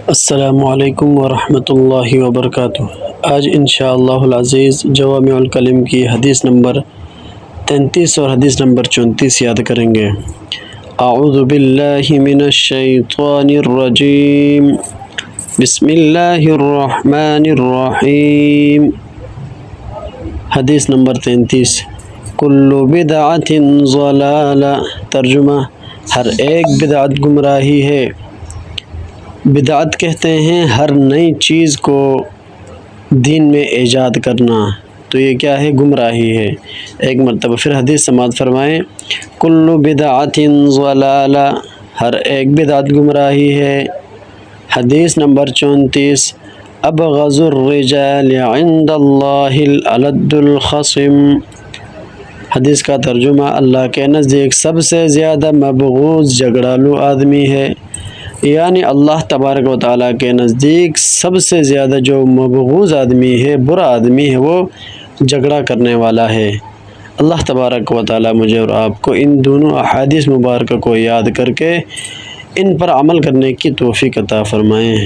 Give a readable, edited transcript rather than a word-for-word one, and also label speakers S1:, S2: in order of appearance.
S1: السلام علیکم ورحمۃ اللہ وبرکاتہ۔ آج انشاءاللہ العزیز جوامع الکلم کی حدیث نمبر 33 اور حدیث نمبر 34 یاد کریں گے۔ اعوذ باللہ من الشیطان الرجیم، بسم اللہ الرحمن الرحیم۔ حدیث نمبر 33، کل بدعۃ ضلالہ۔ ترجمہ، ہر ایک بدعت گمراہی ہے۔ بدعت کہتے ہیں ہر نئی چیز کو دین میں ایجاد کرنا، تو یہ کیا ہے؟ گمراہی ہے۔ ایک مرتبہ پھر حدیث سماعت فرمائیں، کل بدعۃ ضلالہ، ہر ایک بدعت گمراہی ہے۔ حدیث نمبر 34، ابغض الرجال عند اللہ الالد الخصم۔ حدیث کا ترجمہ، اللہ کے نزدیک سب سے زیادہ مبغوض جھگڑالو آدمی ہے، یعنی اللہ تبارک و تعالیٰ کے نزدیک سب سے زیادہ جو مبغوض آدمی ہے، برا آدمی ہے، وہ جھگڑا کرنے والا ہے۔ اللہ تبارک و تعالیٰ مجھے اور آپ کو ان دونوں احادیث مبارکہ کو یاد کر کے ان پر عمل کرنے کی توفیق عطا فرمائیں۔